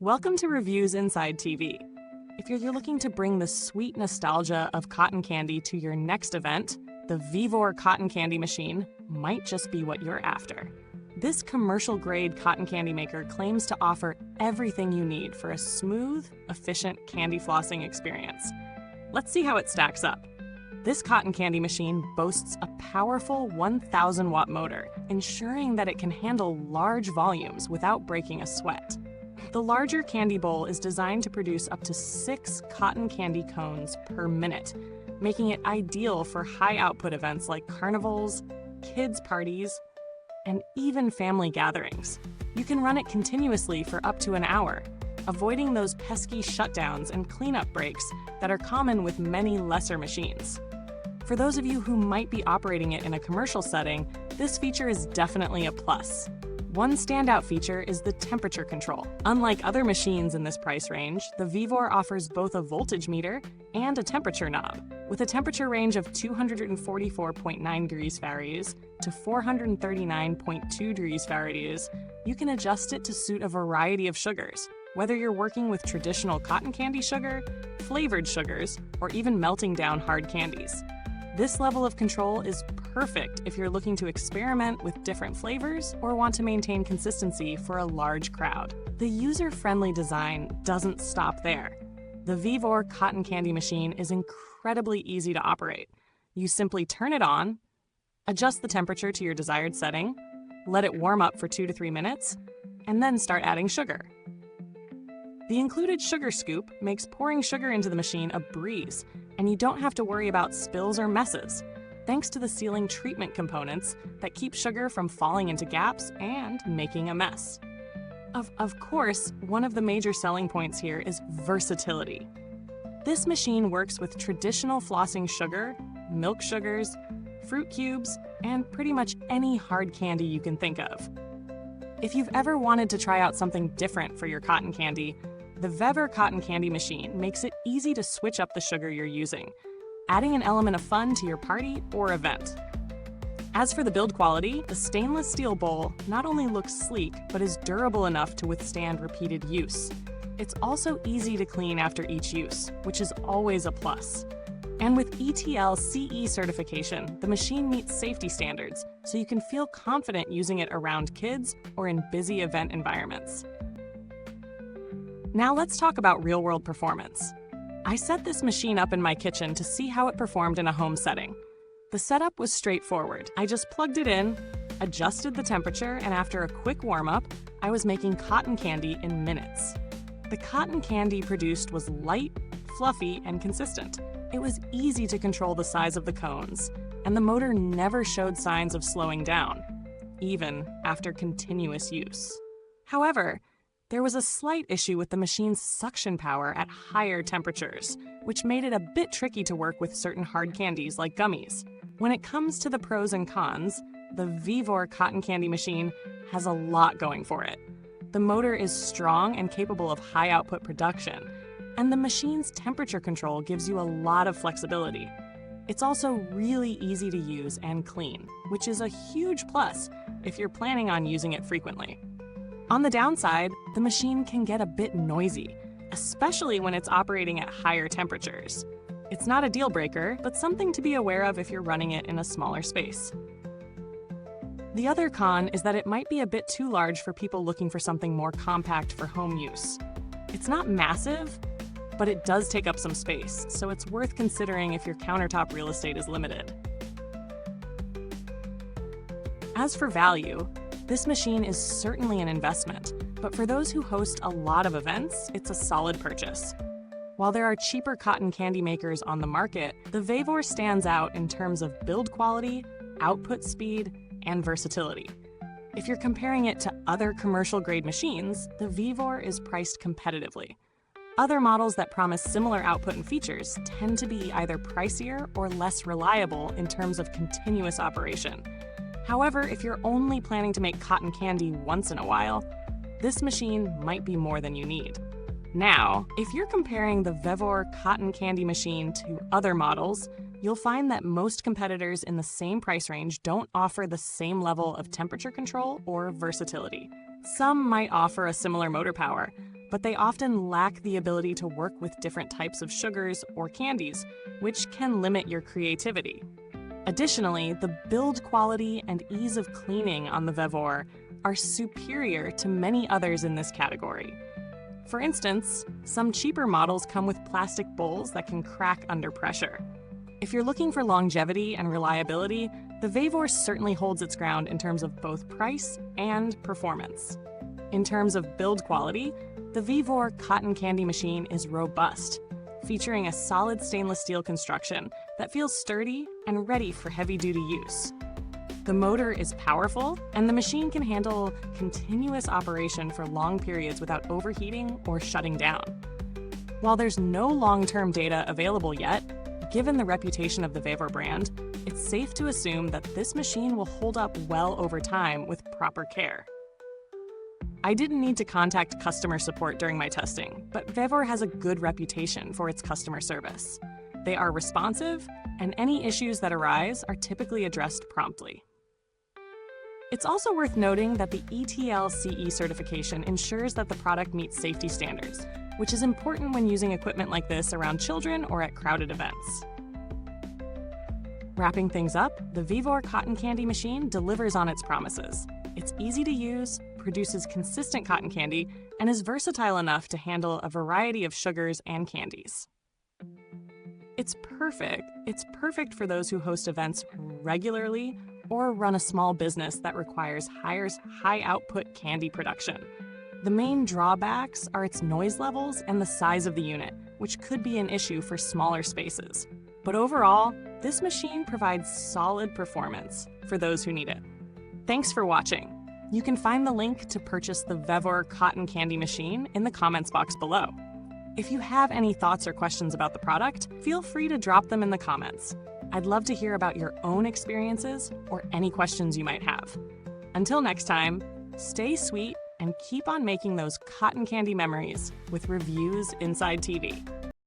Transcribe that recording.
Welcome to Reviews Inside TV. If you're looking to bring the sweet nostalgia of cotton candy to your next event, the VEVOR Cotton Candy Machine might just be what you're after. This commercial-grade cotton candy maker claims to offer everything you need for a smooth, efficient candy flossing experience. Let's see how it stacks up. This cotton candy machine boasts a powerful 1,000-watt motor, ensuring that it can handle large volumes without breaking a sweat. The larger candy bowl is designed to produce up to 6 cotton candy cones per minute, making it ideal for high-output events like carnivals, kids' parties, and even family gatherings. You can run it continuously for up to an hour, avoiding those pesky shutdowns and cleanup breaks that are common with many lesser machines. For those of you who might be operating it in a commercial setting, this feature is definitely a plus. One standout feature is the temperature control. Unlike other machines in this price range, the VEVOR offers both a voltage meter and a temperature knob. With a temperature range of 244.9 degrees Fahrenheit to 439.2 degrees Fahrenheit, you can adjust it to suit a variety of sugars, whether you're working with traditional cotton candy sugar, flavored sugars, or even melting down hard candies. This level of control is perfect if you're looking to experiment with different flavors or want to maintain consistency for a large crowd. The user-friendly design doesn't stop there. The VEVOR Cotton Candy Machine is incredibly easy to operate. You simply turn it on, adjust the temperature to your desired setting, let it warm up for 2 to 3 minutes, and then start adding sugar. The included sugar scoop makes pouring sugar into the machine a breeze, and you don't have to worry about spills or messes, thanks to the sealing treatment components that keep sugar from falling into gaps and making a mess. Of course, one of the major selling points here is versatility. This machine works with traditional flossing sugar, milk sugars, fruit cubes, and pretty much any hard candy you can think of. If you've ever wanted to try out something different for your cotton candy, the VEVOR Cotton Candy Machine makes it easy to switch up the sugar you're using, adding an element of fun to your party or event. As for the build quality, the stainless steel bowl not only looks sleek, but is durable enough to withstand repeated use. It's also easy to clean after each use, which is always a plus. And with ETL CE certification, the machine meets safety standards, so you can feel confident using it around kids or in busy event environments. Now let's talk about real-world performance. I set this machine up in my kitchen to see how it performed in a home setting. The setup was straightforward. I just plugged it in, adjusted the temperature, and after a quick warm-up, I was making cotton candy in minutes. The cotton candy produced was light, fluffy, and consistent. It was easy to control the size of the cones, and the motor never showed signs of slowing down, even after continuous use. However, there was a slight issue with the machine's suction power at higher temperatures, which made it a bit tricky to work with certain hard candies like gummies. When it comes to the pros and cons, the VEVOR Cotton Candy Machine has a lot going for it. The motor is strong and capable of high output production, and the machine's temperature control gives you a lot of flexibility. It's also really easy to use and clean, which is a huge plus if you're planning on using it frequently. On the downside, the machine can get a bit noisy, especially when it's operating at higher temperatures. It's not a deal breaker, but something to be aware of if you're running it in a smaller space. The other con is that it might be a bit too large for people looking for something more compact for home use. It's not massive, but it does take up some space, so it's worth considering if your countertop real estate is limited. As for value, this machine is certainly an investment, but for those who host a lot of events, it's a solid purchase. While there are cheaper cotton candy makers on the market, the VEVOR stands out in terms of build quality, output speed, and versatility. If you're comparing it to other commercial-grade machines, the VEVOR is priced competitively. Other models that promise similar output and features tend to be either pricier or less reliable in terms of continuous operation. However, if you're only planning to make cotton candy once in a while, this machine might be more than you need. Now, if you're comparing the VEVOR Cotton Candy Machine to other models, you'll find that most competitors in the same price range don't offer the same level of temperature control or versatility. Some might offer a similar motor power, but they often lack the ability to work with different types of sugars or candies, which can limit your creativity. Additionally, the build quality and ease of cleaning on the VEVOR are superior to many others in this category. For instance, some cheaper models come with plastic bowls that can crack under pressure. If you're looking for longevity and reliability, the VEVOR certainly holds its ground in terms of both price and performance. In terms of build quality, the VEVOR Cotton Candy Machine is robust, featuring a solid stainless steel construction that feels sturdy and ready for heavy-duty use. The motor is powerful, and the machine can handle continuous operation for long periods without overheating or shutting down. While there's no long-term data available yet, given the reputation of the VEVOR brand, it's safe to assume that this machine will hold up well over time with proper care. I didn't need to contact customer support during my testing, but VEVOR has a good reputation for its customer service. They are responsive, and any issues that arise are typically addressed promptly. It's also worth noting that the ETL-CE certification ensures that the product meets safety standards, which is important when using equipment like this around children or at crowded events. Wrapping things up, the VEVOR Cotton Candy Machine delivers on its promises. It's easy to use, produces consistent cotton candy, and is versatile enough to handle a variety of sugars and candies. It's perfect for those who host events regularly or run a small business that requires high-output candy production. The main drawbacks are its noise levels and the size of the unit, which could be an issue for smaller spaces. But overall, this machine provides solid performance for those who need it. Thanks for watching. You can find the link to purchase the VEVOR Cotton Candy Machine in the comments box below. If you have any thoughts or questions about the product, feel free to drop them in the comments. I'd love to hear about your own experiences or any questions you might have. Until next time, stay sweet and keep on making those cotton candy memories with Reviews Inside TV.